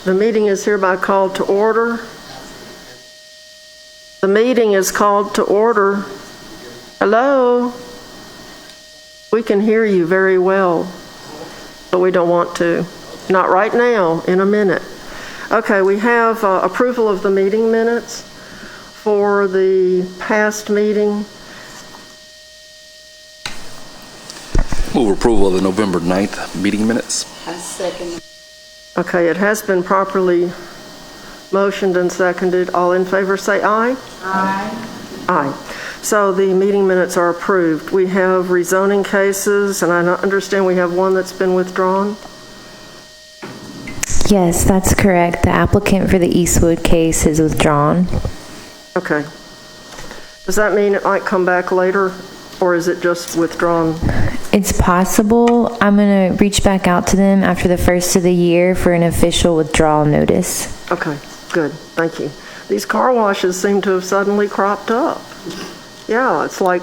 The meeting is hereby called to order. The meeting is called to order. Hello? We can hear you very well, but we don't want to. Not right now, in a minute. Okay, we have approval of the meeting minutes for the past meeting. Move approval of the November 9th meeting minutes. I second. Okay, it has been properly motioned and seconded. All in favor say aye. Aye. Aye. So the meeting minutes are approved. We have rezoning cases, and I understand we have one that's been withdrawn. Yes, that's correct. The applicant for the Eastwood case is withdrawn. Okay. Does that mean it might come back later, or is it just withdrawn? It's possible. I'm going to reach back out to them after the first of the year for an official withdrawal notice. Okay, good. Thank you. These car washes seem to have suddenly cropped up. Yeah, it's like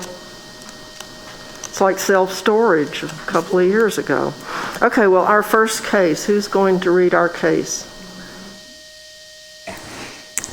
self-storage a couple of years ago. Okay, well, our first case, who's going to read our case?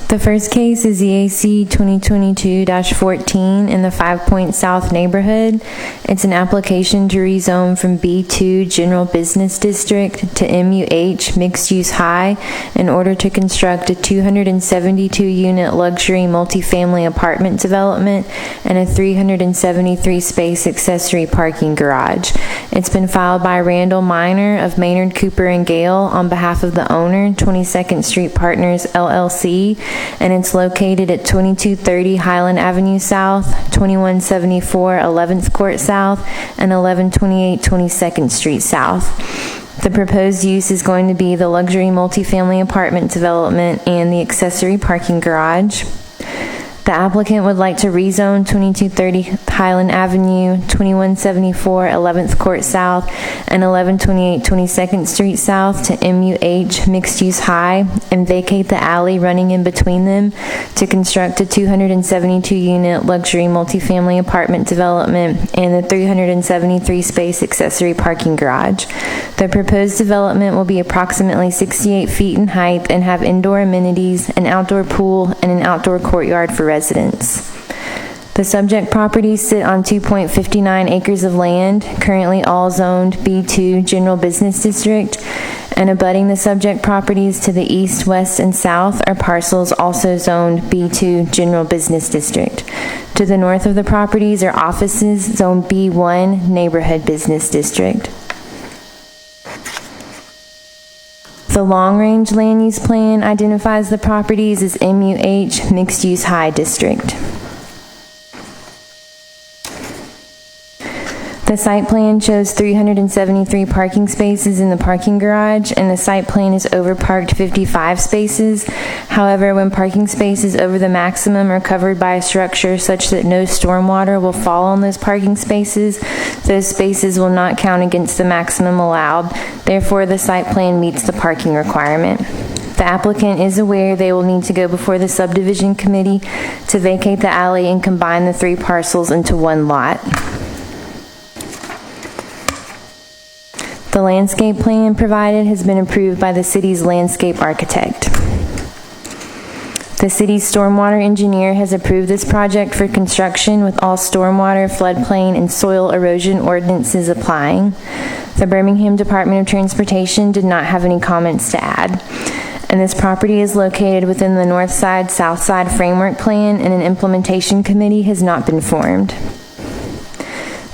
The first case is EAC 2022-14 in the 5 Point South neighborhood. It's an application to rezone from B2 General Business District to MUH Mixed Use High in order to construct a 272-unit luxury multifamily apartment development and a 373-space accessory parking garage. It's been filed by Randall Minor of Maynard Cooper and Gale on behalf of the owner, 22nd Street Partners LLC, and it's located at 2230 Highland Avenue South, 2174 11th Court South, and 1128 22nd Street South. The proposed use is going to be the luxury multifamily apartment development and the accessory parking garage. The applicant would like to rezone 2230 Highland Avenue, 2174 11th Court South, and 1128 22nd Street South to MUH Mixed Use High and vacate the alley running in between them to construct a 272-unit luxury multifamily apartment development and the 373-space accessory parking garage. The proposed development will be approximately 68 feet in height and have indoor amenities, an outdoor pool, and an outdoor courtyard for residents. The subject properties sit on 2.59 acres of land, currently all zoned B2 General Business District, and abutting the subject properties to the east, west, and south are parcels also zoned B2 General Business District. To the north of the properties are offices zoned B1 Neighborhood Business District. The long-range land use plan identifies the properties as MUH Mixed Use High District. The site plan shows 373 parking spaces in the parking garage, and the site plan is overparked 55 spaces. However, when parking spaces over the maximum are covered by a structure such that no stormwater will fall on those parking spaces, those spaces will not count against the maximum allowed. Therefore, the site plan meets the parking requirement. The applicant is aware they will need to go before the subdivision committee to vacate the alley and combine the three parcels into one lot. The landscape plan provided has been approved by the city's landscape architect. The city's stormwater engineer has approved this project for construction with all stormwater, floodplain, and soil erosion ordinances applying. The Birmingham Department of Transportation did not have any comments to add. And this property is located within the North Side, South Side Framework Plan, and an implementation committee has not been formed.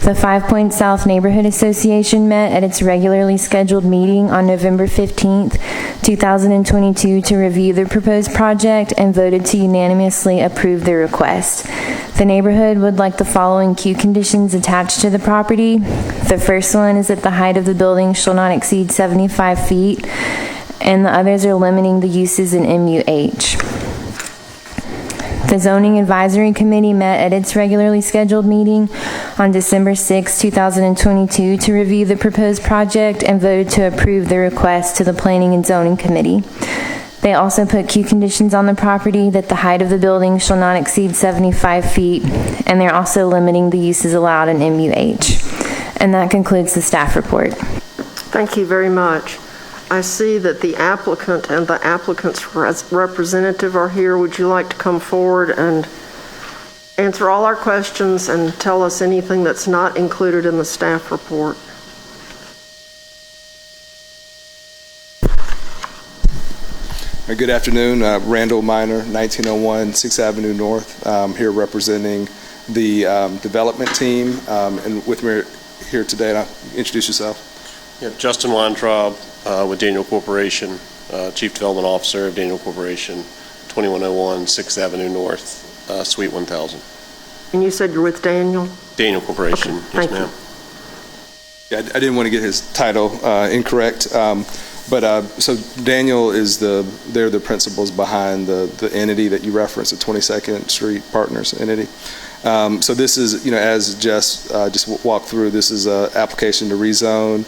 The 5 Point South Neighborhood Association met at its regularly scheduled meeting on November 15th, 2022 to review the proposed project and voted to unanimously approve the request. The neighborhood would like the following queue conditions attached to the property. The first one is that the height of the building shall not exceed 75 feet, and the others are limiting the uses in MUH. The Zoning Advisory Committee met at its regularly scheduled meeting on December 6, 2022 to review the proposed project and voted to approve the request to the Planning and Zoning Committee. They also put queue conditions on the property that the height of the building shall not exceed 75 feet, and they're also limiting the uses allowed in MUH. And that concludes the staff report. Thank you very much. I see that the applicant and the applicant's representative are here. Would you like to come forward and answer all our questions and tell us anything that's not included in the staff report? Good afternoon. Randall Minor, 1901 6th Avenue North. Here representing the development team. And with me here today, introduce yourself. Yeah, Justin Weintraub with Daniel Corporation, Chief Development Officer of Daniel Corporation, 2101 6th Avenue North, Suite 1000. And you said you're with Daniel? Daniel Corporation, Okay, yes, thank you. ma'am. Yeah, I didn't want to get his title incorrect. But so Daniel is they're the principals behind the entity that you referenced, the 22nd Street Partners entity. So this is, as Jess just walked through, this is an application to rezone.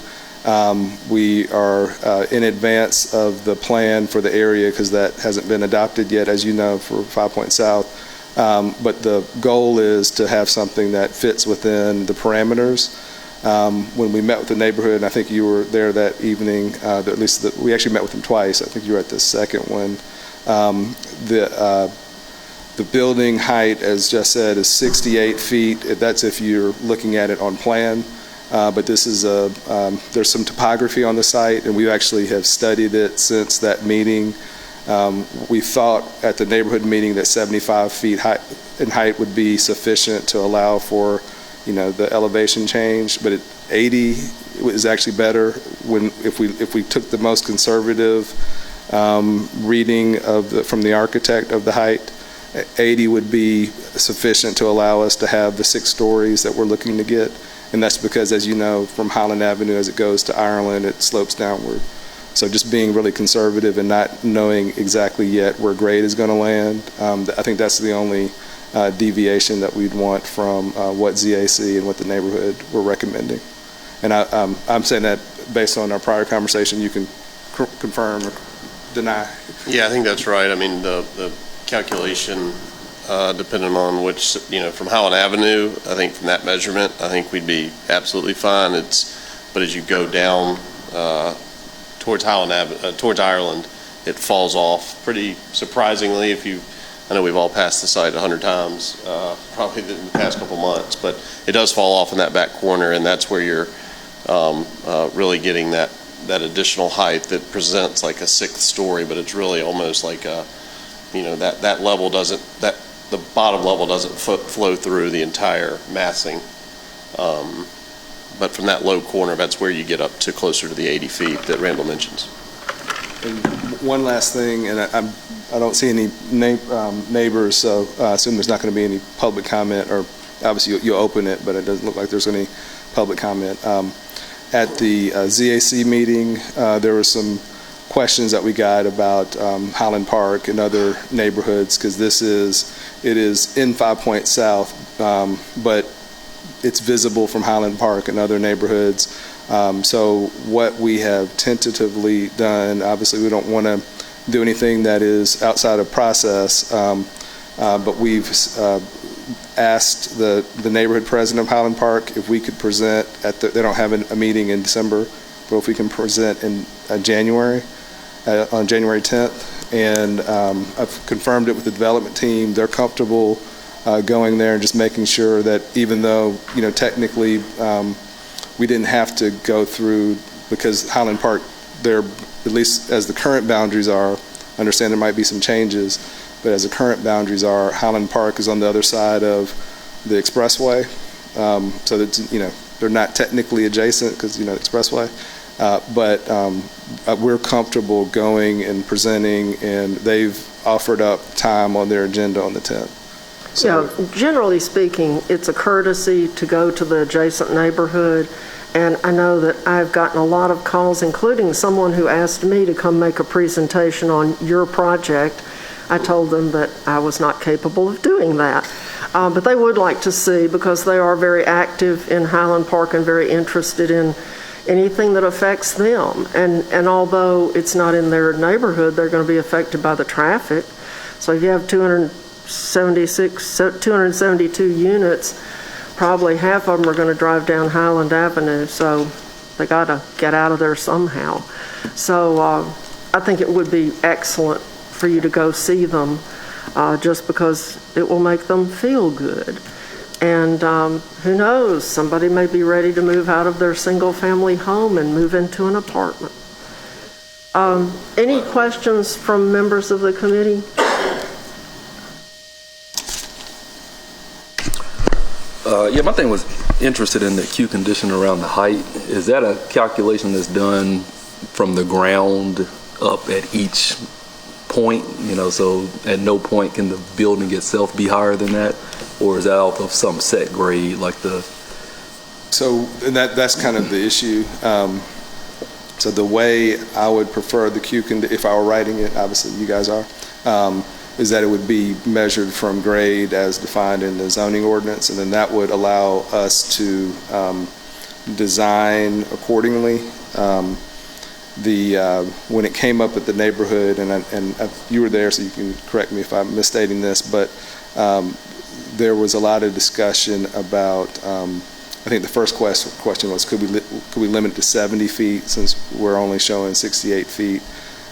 We are in advance of the plan for the area because that hasn't been adopted yet, as you know, for 5 Point South. But the goal is to have something that fits within the parameters. When we met with the neighborhood, and I think you were there that evening, we actually met with them twice. I think you were at the second one. The building height, as Jess said, is 68 feet. That's if you're looking at it on plan. But this is there's some topography on the site, and we actually have studied it since that meeting. We thought at the neighborhood meeting that 75 feet in height would be sufficient to allow for the elevation change, but 80 is actually better if we took the most conservative reading from the architect of the height. 80 would be sufficient to allow us to have the 6 stories that we're looking to get, and that's because, as you know, from Highland Avenue as it goes to Ireland, it slopes downward. So just being really conservative and not knowing exactly yet where grade is going to land, I think that's the only deviation that we'd want from what ZAC and what the neighborhood were recommending. And I'm saying that based on our prior conversation, you can confirm or deny. Yeah, I think that's right. I mean, the calculation, depending on which, from Howland Avenue, I think from that measurement, I think we'd be absolutely fine. But as you go down towards towards Ireland, it falls off pretty surprisingly. I know we've all passed the site 100 times, probably in the past couple months, but it does fall off in that back corner, and that's where you're really getting that additional height that presents like a 6th story, but it's really almost like that level the bottom level doesn't flow through the entire massing. But from that low corner, that's where you get up to closer to the 80 feet that Randall mentions. And one last thing, and I don't see any neighbors, so I assume there's not going to be any public comment, or obviously you'll open it, but it doesn't look like there's any public comment. At the ZAC meeting, there were some questions that we got about Highland Park and other neighborhoods, because it is in 5 Point South, but it's visible from Highland Park and other neighborhoods. So what we have tentatively done, obviously we don't want to do anything that is outside of process, but we've asked the neighborhood president of Highland Park if we could present they don't have a meeting in December, but if we can present in January, on January 10th. And I've confirmed it with the development team. They're comfortable going there and just making sure that even though, technically we didn't have to go through, because Highland Park, at least as the current boundaries are, I understand there might be some changes, but as the current boundaries are, Highland Park is on the other side of the expressway. So that, they're not technically adjacent because, the expressway. But we're comfortable going and presenting, and they've offered up time on their agenda on the 10th. So, Yeah, generally speaking, it's a courtesy to go to the adjacent neighborhood, and I know that I've gotten a lot of calls, including someone who asked me to come make a presentation on your project. I told them that I was not capable of doing that. But they would like to see, because they are very active in Highland Park and very interested in anything that affects them. And although it's not in their neighborhood, they're going to be affected by the traffic. So if you have 272 units, probably half of them are going to drive down Highland Avenue. So They got to get out of there somehow. So I think it would be excellent for you to go see them, just because it will make them feel good. And who knows, somebody may be ready to move out of their single-family home and move into an apartment. Any questions from members of the committee? Yeah, my thing was interested in the queue condition around the height. Is that a calculation that's done from the ground up at each point? You know, so at no point can the building itself be higher than that? Or is that off of some set grade like the... So that's kind of the issue. So the way I would prefer the queue, if I were writing it, obviously you guys are, is that it would be measured from grade as defined in the zoning ordinance, and then that would allow us to design accordingly. When it came up at the neighborhood, and you were there, so you can correct me if I'm misstating this, but there was a lot of discussion about, I think the first question was, could we limit it to 70 feet since we're only showing 68 feet?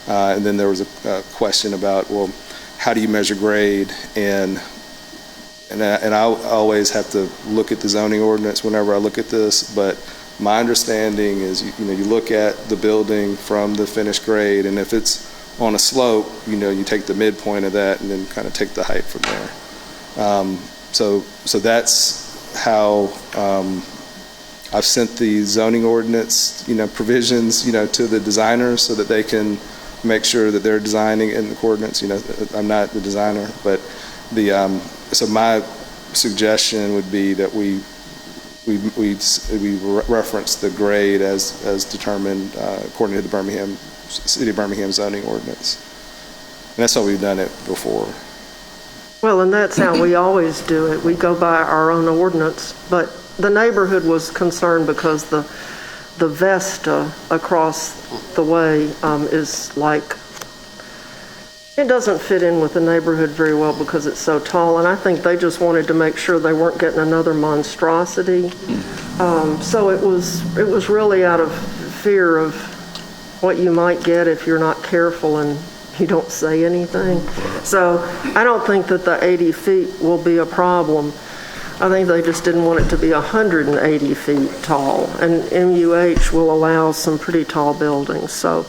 And then there was a question about, well, how do you measure grade? And I always have to look at the zoning ordinance whenever I look at this, but my understanding is, you look at the building from the finished grade, and if it's on a slope, you take the midpoint of that and then kind of take the height from there. So that's how I've sent the zoning ordinance, provisions, to the designers so that they can make sure that they're designing in accordance. I'm not the designer, but so my suggestion would be that we reference the grade as determined according to the City of Birmingham zoning ordinance. And that's how we've done it before. Well, and that's how we always do it. We go by our own ordinance, but the neighborhood was concerned because the Vesta across the way is like, it doesn't fit in with the neighborhood very well because it's so tall, and I think they just wanted to make sure they weren't getting another monstrosity. So it was really out of fear of what you might get if you're not careful and you don't say anything. So I don't think that the 80 feet will be a problem. I think they just didn't want it to be 180 feet tall, and MUH will allow some pretty tall buildings. So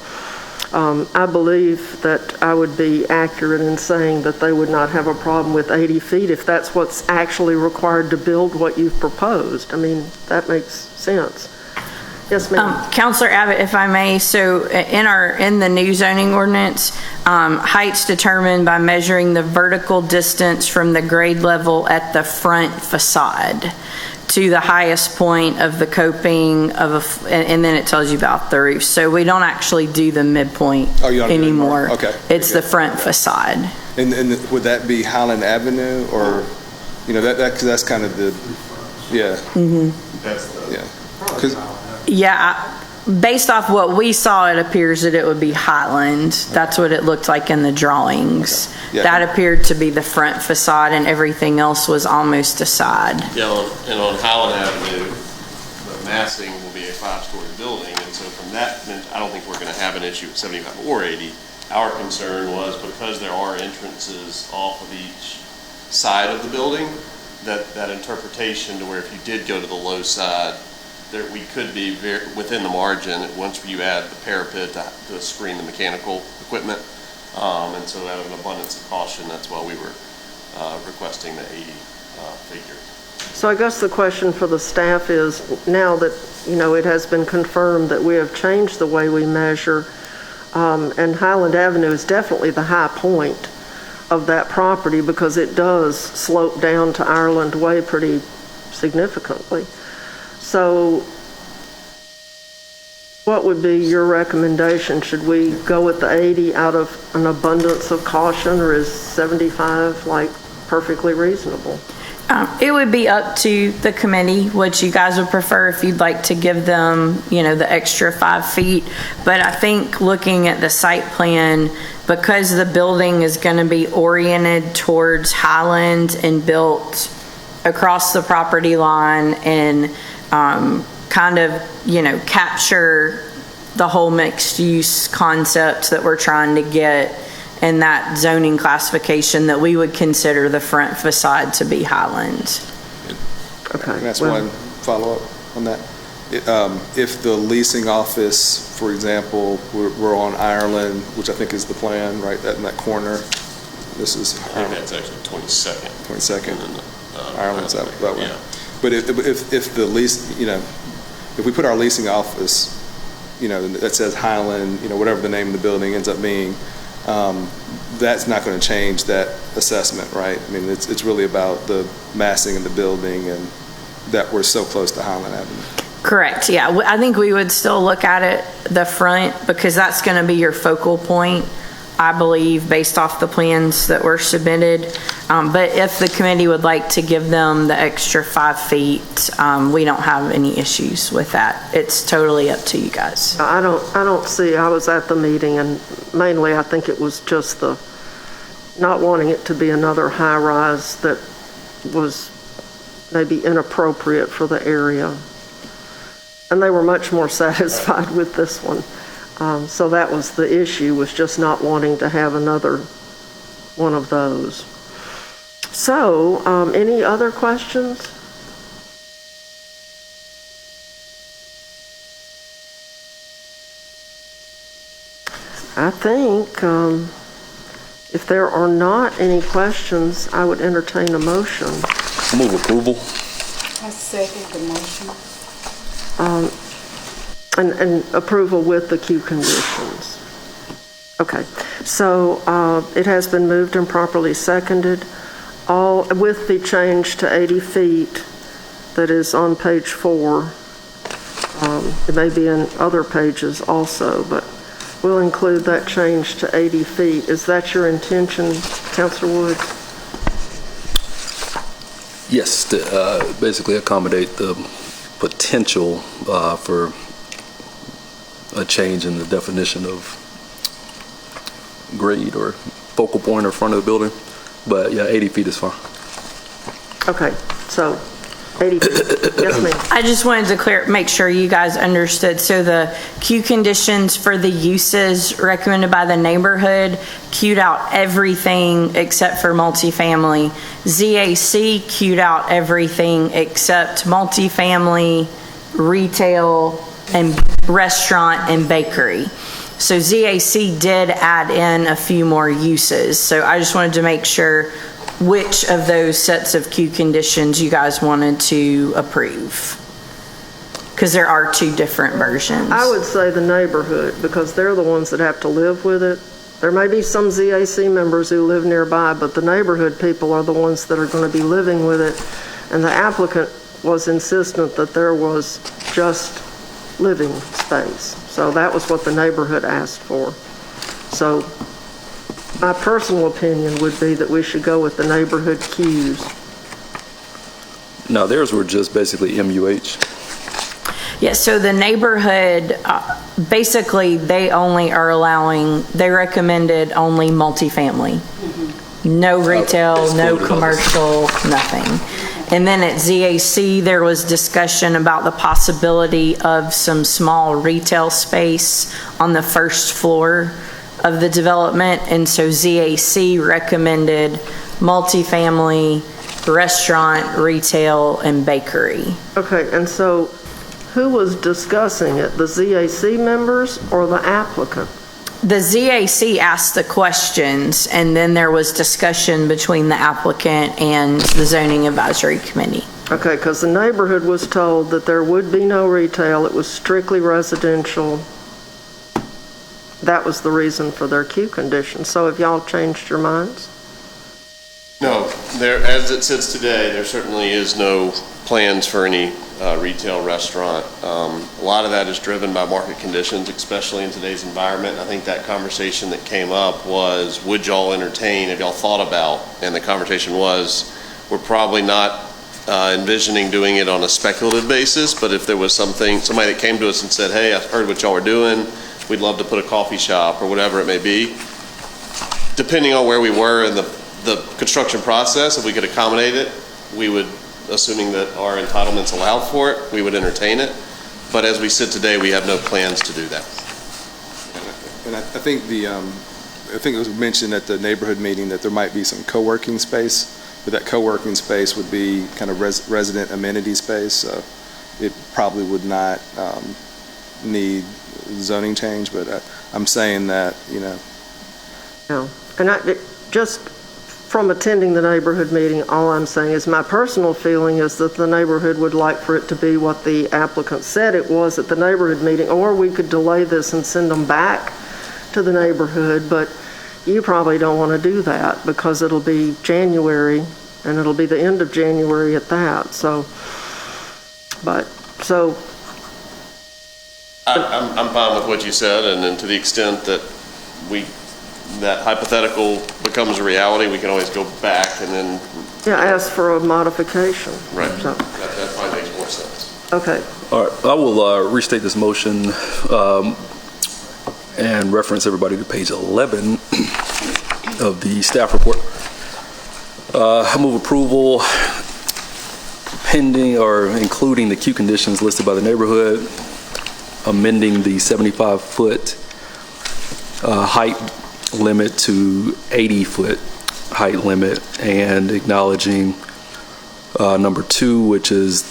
I believe that I would be accurate in saying that they would not have a problem with 80 feet if that's what's actually required to build what you've proposed. I mean, that makes sense. Yes, ma'am. Councilor Abbott, if I may, so in the new zoning ordinance, heights determined by measuring the vertical distance from the grade level at the front facade to the highest point of the coping and then it tells you about the roof. So we don't actually do the midpoint anymore. Okay. It's the front facade. And would that be Highland Avenue, or that's kind of the Based off what we saw, it appears that it would be Highland. That's what it looked like in the drawings. Okay. Yeah. That appeared to be the front facade, and everything else was almost a side. Yeah, and on Highland Avenue, the massing will be a 5-story building, and so from that, I don't think we're going to have an issue with 75 or 80. Our concern was because there are entrances off of each side of the building, that interpretation to where if you did go to the low side, there, we could be within the margin once you add the parapet to screen the mechanical equipment. And so out of an abundance of caution, that's why we were requesting the 80 figure. So I guess the question for the staff is, now that, it has been confirmed that we have changed the way we measure, and Highland Avenue is definitely the high point of that property because it does slope down to Ireland Way pretty significantly. So what would be your recommendation? Should we go with the 80 out of an abundance of caution, or is 75 perfectly reasonable? It would be up to the committee, what you guys would prefer, if you'd like to give them, the extra 5 feet. But I think looking at the site plan, because the building is going to be oriented towards Highland and built across the property line and kind of, capture the whole mixed-use concept that we're trying to get in that zoning classification, that we would consider the front facade to be Highland. Okay. Can I ask well, one follow-up on that? If the leasing office, for example, we're on Ireland, which I think is the plan, right, that in that corner, this is I think that's actually 22nd. 22nd, Ireland's that way. Yeah. But if the lease, if we put our leasing office, that says Highland, whatever the name of the building ends up being, that's not going to change that assessment, right? I mean, it's really about the massing of the building and that we're so close to Highland Avenue. Correct, yeah. I think we would still look at it, the front, because that's going to be your focal point, I believe, based off the plans that were submitted. But if the committee would like to give them the extra 5 feet, we don't have any issues with that. It's totally up to you guys. I don't see, I was at the meeting, and mainly I think it was just the not wanting it to be another high-rise that was maybe inappropriate for the area. And they were much more satisfied with this one. So that was the issue, was just not wanting to have another one of those. So, any other questions? I think if there are not any questions, I would entertain a motion. Move approval. I second the motion. And approval with the Q conditions. Okay, so it has been moved and properly seconded, all with the change to 80 feet that is on page 4. It may be in other pages also, but we'll include that change to 80 feet. Is that your intention, Councilor Woods? Yes, to basically accommodate the potential for a change in the definition of grade or focal point or front of the building. But yeah, 80 feet is fine. Okay, so 80 feet. Yes, ma'am. I just wanted to make sure you guys understood. So the Q conditions for the uses recommended by the neighborhood queued out everything except for multifamily. ZAC queued out everything except multifamily, retail, and restaurant and bakery. So ZAC did add in a few more uses. So I just wanted to make sure which of those sets of Q conditions you guys wanted to approve, because there are 2 different versions. I would say the neighborhood, because they're the ones that have to live with it. There may be some ZAC members who live nearby, but the neighborhood people are the ones that are going to be living with it. And the applicant was insistent that there was just living space. So that was what the neighborhood asked for. So my personal opinion would be that we should go with the neighborhood Qs. Now, theirs were just basically MUH. Yeah, so the neighborhood, basically, they recommended only multifamily. No retail, no commercial, nothing. And then at ZAC, there was discussion about the possibility of some small retail space on the first floor of the development. And so ZAC recommended multifamily, restaurant, retail, and bakery. Okay, and so who was discussing it, the ZAC members or the applicant? The ZAC asked the questions, and then there was discussion between the applicant and the zoning advisory committee. Okay, because the neighborhood was told that there would be no retail, it was strictly residential. That was the reason for their Q condition. So have y'all changed your minds? No, as it sits today, there certainly is no plans for any retail restaurant. A lot of that is driven by market conditions, especially in today's environment. I think that conversation that came up was, would y'all entertain, if y'all thought about, and the conversation was, we're probably not envisioning doing it on a speculative basis, but if there was somebody that came to us and said, hey, I heard what y'all were doing, we'd love to put a coffee shop or whatever it may be, depending on where we were in the construction process, if we could accommodate it, we would, assuming that our entitlements allowed for it, we would entertain it. But as we sit today, we have no plans to do that. And I think I think it was mentioned at the neighborhood meeting that there might be some co-working space, but that co-working space would be kind of resident amenity space, so it probably would not need zoning change, but I'm saying that, No. And just from attending the neighborhood meeting, all I'm saying is my personal feeling is that the neighborhood would like for it to be what the applicant said it was at the neighborhood meeting, or we could delay this and send them back to the neighborhood, but you probably don't want to do that because it'll be January, and it'll be the end of January at that, so, I'm fine with what you said, and then to the extent that that hypothetical becomes a reality, we can always go back and then. yeah, ask for a modification. Right. So, That probably makes more sense. okay. All right, I will restate this motion and reference everybody to page 11 of the staff report. I move approval pending or including the Q conditions listed by the neighborhood, amending the 75-foot height limit to 80-foot height limit, and acknowledging number 2, which is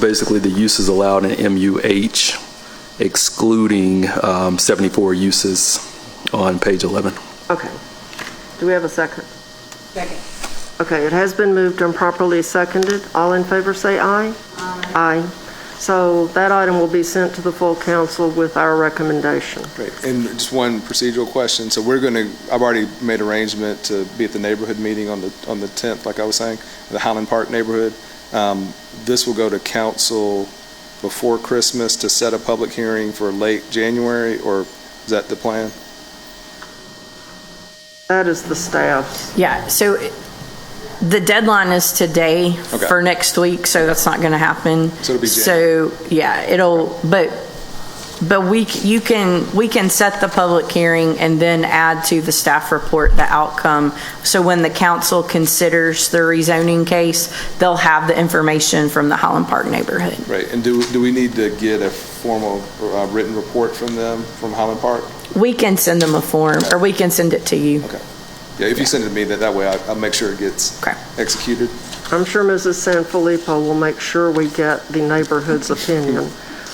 basically the uses allowed in MUH, excluding 74 uses on page 11. Okay. Do we have a second? Second. Okay, it has been moved and properly seconded. All in favor say aye. Aye. So that item will be sent to the full council with our recommendation. great. And just one procedural question. So I've already made arrangement to be at the neighborhood meeting on the 10th, like I was saying, the Highland Park neighborhood. This will go to council before Christmas to set a public hearing for late January, or is that the plan? That is the staff's. Yeah, so the deadline is today for next week, so that's not going to happen. So it'll be So, yeah, but we can set the public hearing and then add to the staff report the outcome. So when the council considers the rezoning case, they'll have the information from the Highland Park neighborhood. Right. And do we need to get a formal written report from them, from Highland Park? We can send them a form, or we can send it to you. Okay. Yeah, if you send it to me, that way I'll make sure it gets executed. I'm sure Mrs. Sanfilippo will make sure we get the neighborhood's opinion.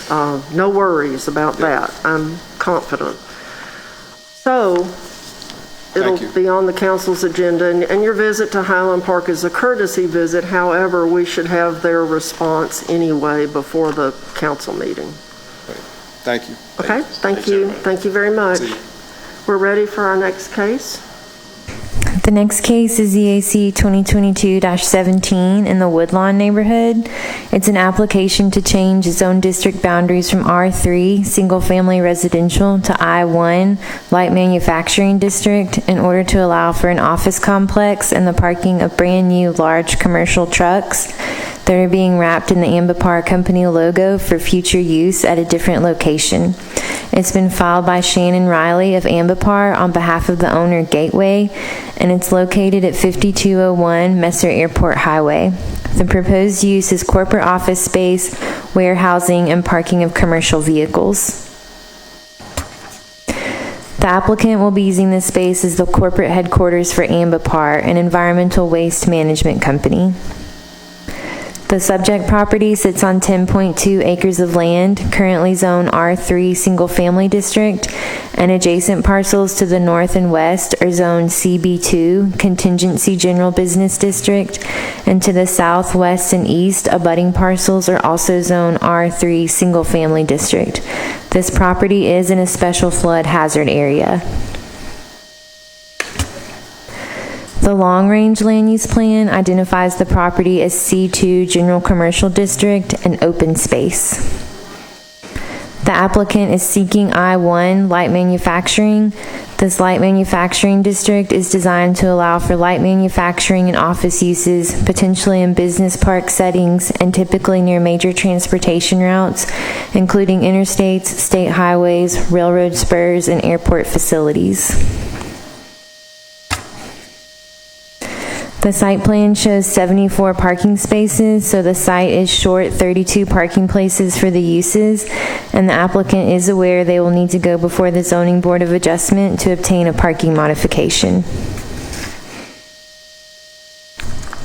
No worries about that. I'm confident. So it'll be on the council's agenda, and your visit to Highland Park is a courtesy visit. However, we should have their response anyway before the council meeting. Thank you. Okay, thank you. Thank you very much. See you. We're ready for our next case. The next case is EAC 2022-17 in the Woodlawn neighborhood. It's an application to change zone district boundaries from R3, single-family residential, to I1, light manufacturing district, in order to allow for an office complex and the parking of brand-new large commercial trucks that are being wrapped in the Ambipar Company logo for future use at a different location. It's been filed by Shannon Riley of Ambipar on behalf of the owner Gateway, and it's located at 5201 Messer Airport Highway. The proposed use is corporate office space, warehousing, and parking of commercial vehicles. The applicant will be using this space as the corporate headquarters for Ambipar, an environmental waste management company. The subject property sits on 10.2 acres of land, currently zone R3 Single Family District, and adjacent parcels to the north and west are zone CB2 Contingency General Business District, and to the south, west, and east abutting parcels are also zone R3 Single Family District. This property is in a special flood hazard area. The long-range land use plan identifies the property as C2 General Commercial District and open space. The applicant is seeking I1 light manufacturing. This light manufacturing district is designed to allow for light manufacturing and office uses, potentially in business park settings and typically near major transportation routes, including interstates, state highways, railroad spurs, and airport facilities. The site plan shows 74 parking spaces, so the site is short 32 parking places for the uses, and the applicant is aware they will need to go before the Zoning Board of Adjustment to obtain a parking modification.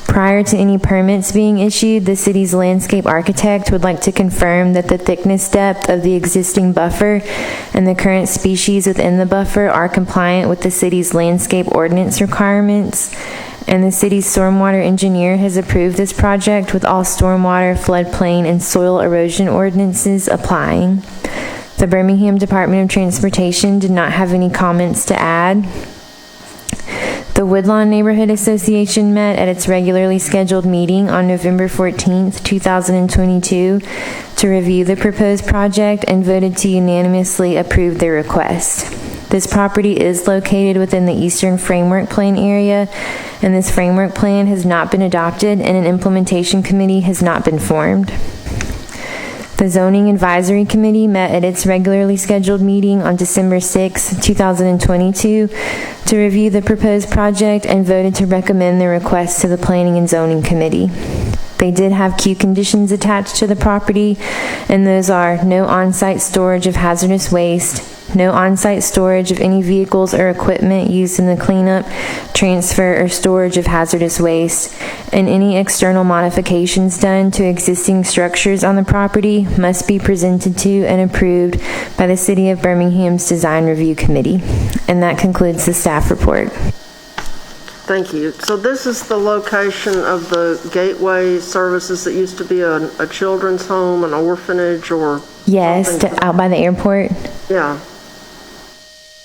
Prior to any permits being issued, the city's landscape architect would like to confirm that the thickness depth of the existing buffer and the current species within the buffer are compliant with the city's landscape ordinance requirements. And the city's stormwater engineer has approved this project with all stormwater, floodplain, and soil erosion ordinances applying. The Birmingham Department of Transportation did not have any comments to add. The Woodlawn Neighborhood Association met at its regularly scheduled meeting on November 14th, 2022 to review the proposed project and voted to unanimously approve their request. This property is located within the Eastern Framework Plan area, and this framework plan has not been adopted and an implementation committee has not been formed. The Zoning Advisory Committee met at its regularly scheduled meeting on December 6, 2022 to review the proposed project and voted to recommend the request to the Planning and Zoning Committee. They did have Q conditions attached to the property, and those are no on-site storage of hazardous waste, no on-site storage of any vehicles or equipment used in the cleanup, transfer, or storage of hazardous waste, and any external modifications done to existing structures on the property must be presented to and approved by the City of Birmingham's Design Review Committee. And that concludes the staff report. Thank you. So this is the location of the Gateway Services that used to be a children's home, an orphanage, or Yes, something? out by the airport. Yeah.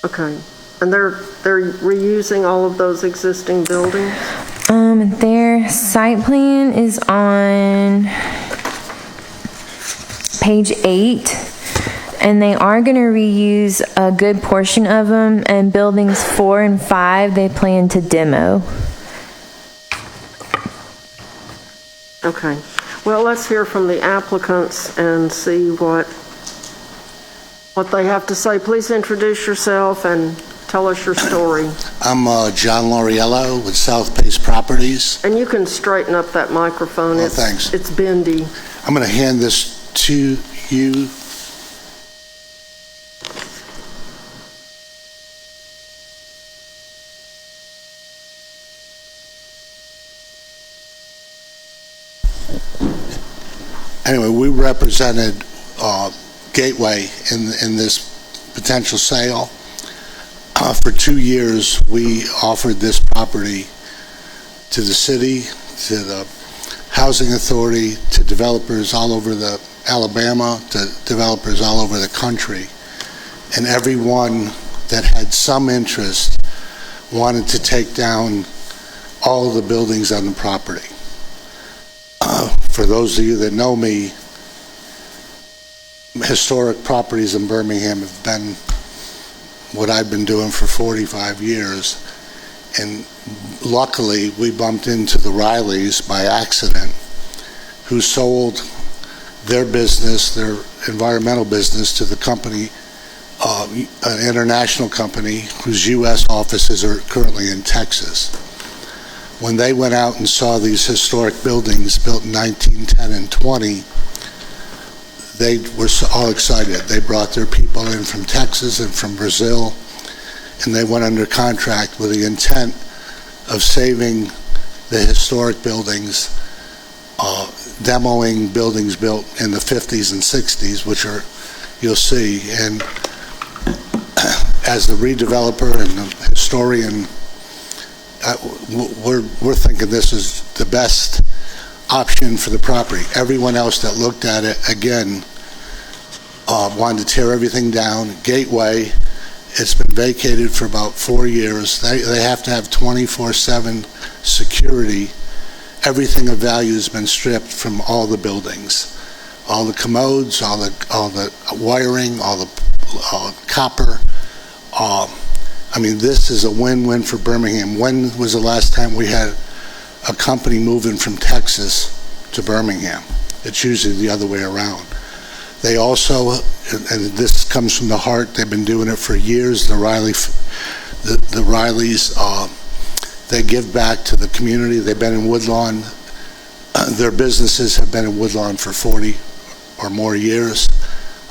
Okay. And they're reusing all of those existing buildings? Their site plan is on page 8, and they are going to reuse a good portion of them, and buildings 4 and 5 they plan to demo. Okay. Well, let's hear from the applicants and see what they have to say. Please introduce yourself and tell us your story. I'm John Lauriello with South Pace Properties. And you can straighten up that microphone. Oh, thanks. It's bendy. I'm going to hand this to you. Anyway, we represented Gateway in this potential sale. For 2 years, we offered this property to the city, to the housing authority, to developers all over Alabama, to developers all over the country. And everyone that had some interest wanted to take down all of the buildings on the property. For those of you that know me, historic properties in Birmingham have been what I've been doing for 45 years. And luckily, we bumped into the Rileys by accident, who sold their business, their environmental business, to the company, an international company whose U.S. offices are currently in Texas. When they went out and saw these historic buildings built in 1910 and 20, they were all excited. They brought their people in from Texas and from Brazil, and they went under contract with the intent of saving the historic buildings, demoing buildings built in the 50s and 60s, which are, you'll see. And as the redeveloper and the historian, we're thinking this is the best option for the property. Everyone else that looked at it, again, wanted to tear everything down. Gateway, it's been vacated for about 4 years. They have to have 24/7 security. Everything of value has been stripped from all the buildings. All the commodes, all the wiring, all the copper. I mean, this is a win-win for Birmingham. When was the last time we had a company moving from Texas to Birmingham? It's usually the other way around. They also, and this comes from the heart, they've been doing it for years. The Rileys They give back to the community. They've been in Woodlawn. Their businesses have been in Woodlawn for 40 or more years.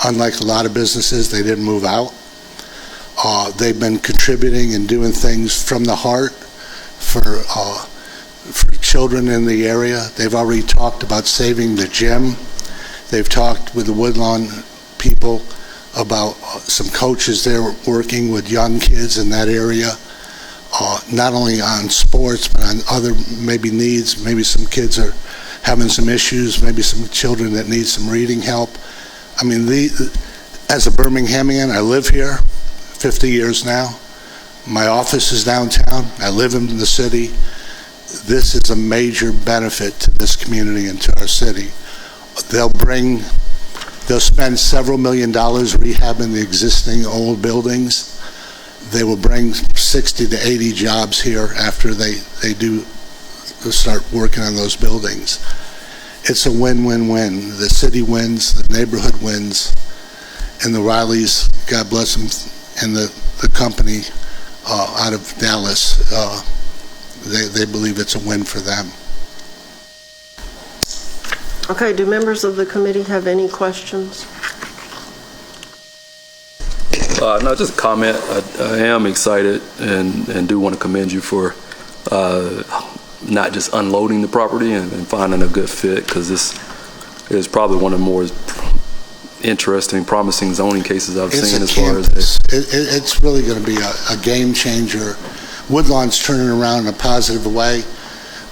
Unlike a lot of businesses, they didn't move out. They've been contributing and doing things from the heart for children in the area. They've already talked about saving the gym. They've talked with the Woodlawn people about some coaches there working with young kids in that area, not only on sports, but on other maybe needs. Maybe some kids are having some issues, maybe some children that need some reading help. I mean, as a Birminghamian, I live here 50 years now. My office is downtown. I live in the city. This is a major benefit to this community and to our city. They'll spend several $1 million rehabbing the existing old buildings. They will bring 60 to 80 jobs here after they do start working on those buildings. It's a win-win-win. The city wins, the neighborhood wins, and the Rileys, God bless them, and the company out of Dallas, they believe it's a win for them. Okay, do members of the committee have any questions? No, just a comment. I am excited and do want to commend you for not just unloading the property and finding a good fit, because this is probably one of the more interesting, promising zoning cases I've seen as far as this. It's really going to be a game changer. Woodlawn's turning around in a positive way,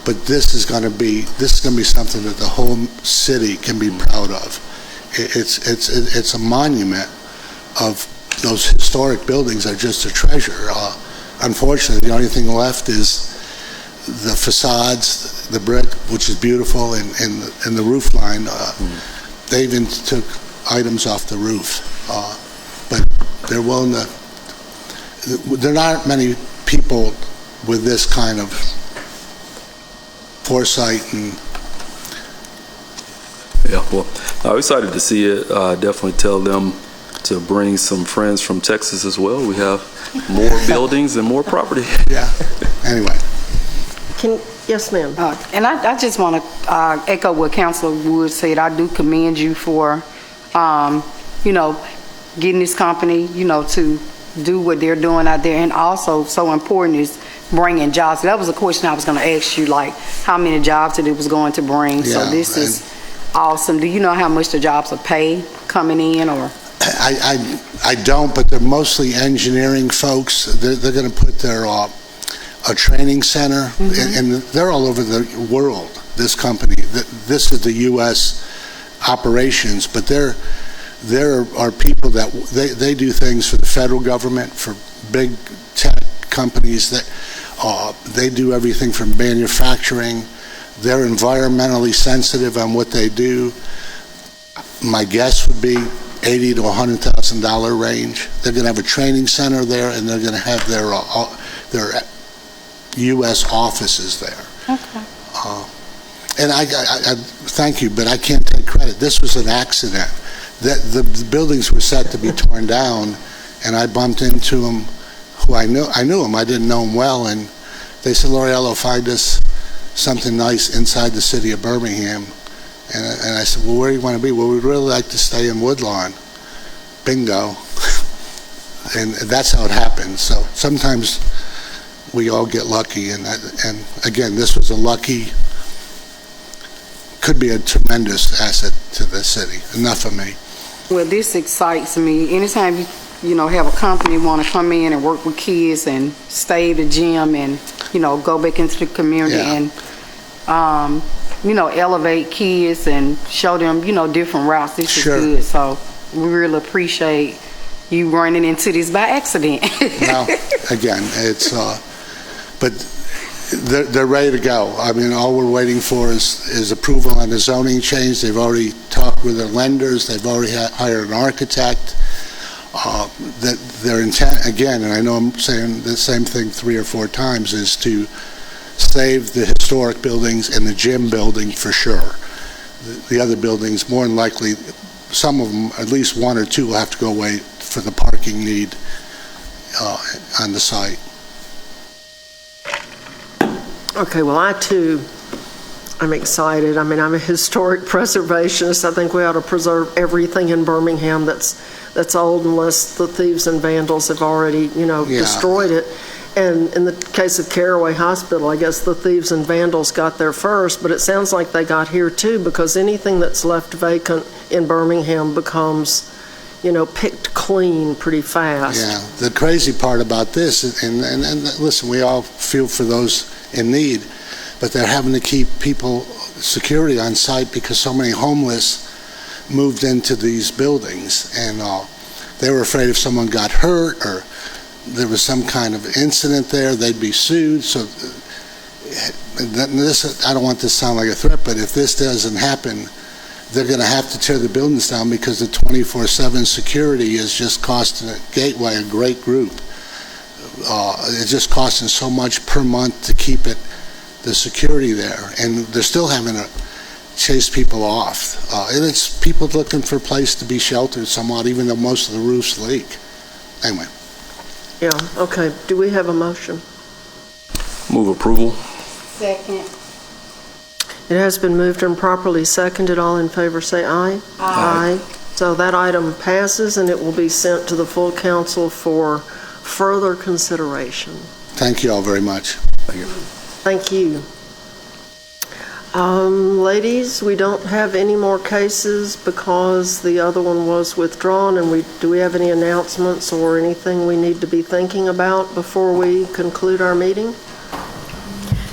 but this is going to be something that the whole city can be proud of. It's a monument of those historic buildings are just a treasure. Unfortunately, the only thing left is the facades, the brick, which is beautiful, and the roof line. They even took items off the roof, but they're willing to. There aren't many people with this kind of foresight and. Yeah, well, I'm excited to see it. Definitely tell them to bring some friends from Texas as well. We have more buildings and more property. Yeah. Anyway. Yes, ma'am. And I just want to echo what Councilor Wood said. I do commend you for, getting this company, to do what they're doing out there. And also, so important is bringing jobs. That was a question I was going to ask you, like how many jobs that it was going to bring. Yeah, so this is awesome. Do you know how much the jobs are paid coming in, or? I don't, but they're mostly engineering folks. They're going to put their a training center, and they're all over the world, this company. This is the U.S. operations, but there are people that they do things for the federal government, for big tech companies. That they do everything from manufacturing. They're environmentally sensitive on what they do. My guess would be $80,000 to $100,000 range. They're going to have a training center there, and they're going to have their U.S. offices there. Okay. And I thank you, but I can't take credit. This was an accident. The buildings were set to be torn down, and I bumped into them. I knew them. I didn't know them well, and they said, "Lauriello, find us something nice inside the city of Birmingham." And I said, "Well, where do you want to be?" "Well, we'd really like to stay in Woodlawn." Bingo. And that's how it happens. So sometimes we all get lucky, and again, this was could be a tremendous asset to the city. Enough of me. Well, this excites me. Anytime you have a company want to come in and work with kids and stay at the gym and go back into the community and elevate kids and show them different routes. This is good. So we really appreciate you running into this by accident. Well, again, it's but they're ready to go. I mean, all we're waiting for is approval on the zoning change. They've already talked with their lenders. They've already hired an architect. That their intent, again, and I know I'm saying the same thing 3 or 4 times, is to save the historic buildings and the gym building for sure. The other buildings, more than likely, some of them, at least 1 or 2, will have to go away for the parking need on the site. Okay, well, I too, I'm excited. I mean, I'm a historic preservationist. I think we ought to preserve everything in Birmingham that's old unless the thieves and vandals have already, Yeah. destroyed it. And in the case of Caraway Hospital, I guess the thieves and vandals got there first, but it sounds like they got here too, because anything that's left vacant in Birmingham becomes, picked clean pretty fast. Yeah, the crazy part about this, and listen, we all feel for those in need, but they're having to keep security on site because so many homeless moved into these buildings, and they were afraid if someone got hurt or there was some kind of incident there, they'd be sued. So this, I don't want this to sound like a threat, but if this doesn't happen, they're going to have to tear the buildings down because the 24/7 security is just costing Gateway a great group. It's just costing so much per month to keep the security there, and they're still having to chase people off. And it's people looking for a place to be sheltered somewhat, even though most of the roofs leak. Anyway. Yeah, okay. Do we have a motion? Move approval. Second. It has been moved and properly seconded. All in favor say aye. Aye. So that item passes, and it will be sent to the full council for further consideration. Thank you all very much. Thank you. Thank you. Ladies, we don't have any more cases because the other one was withdrawn, and do we have any announcements or anything we need to be thinking about before we conclude our meeting?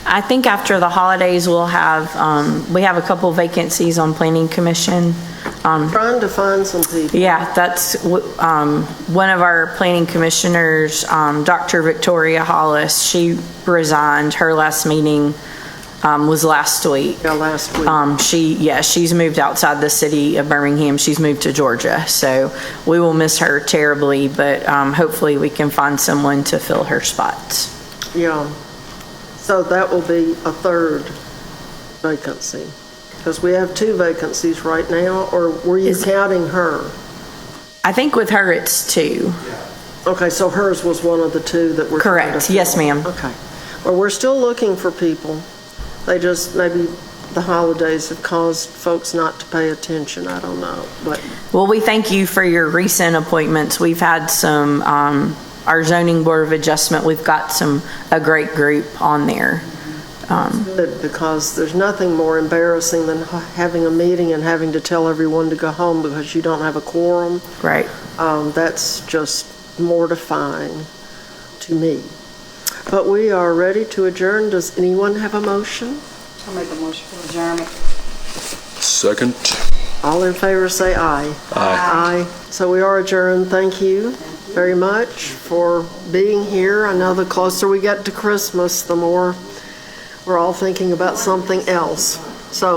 I think after the holidays, we have a couple vacancies on Planning Commission. Trying to find some people. Yeah, that's one of our planning commissioners, Dr. Victoria Hollis. She resigned. Her last meeting was last week. Yeah, last week. She's moved outside the city of Birmingham. She's moved to Georgia. So we will miss her terribly, but hopefully we can find someone to fill her spots. Yeah. So that will be a third vacancy. Because we have 2 vacancies right now, or were you counting her? I think with her it's 2. Okay, so hers was one of the 2 that were... Correct. Yes, ma'am. Okay. Well, we're still looking for people. They just, maybe the holidays have caused folks not to pay attention. I don't know, but... Well, we thank you for your recent appointments. We've had some, our zoning board of adjustment, we've got a great group on there. Good, because there's nothing more embarrassing than having a meeting and having to tell everyone to go home because you don't have a quorum. Right. That's just mortifying to me. But we are ready to adjourn. Does anyone have a motion? I'll make a motion for adjournment. Second. All in favor say aye. Aye. Aye. So we are adjourned. Thank you very much for being here. I know the closer we get to Christmas, the more we're all thinking about something else. So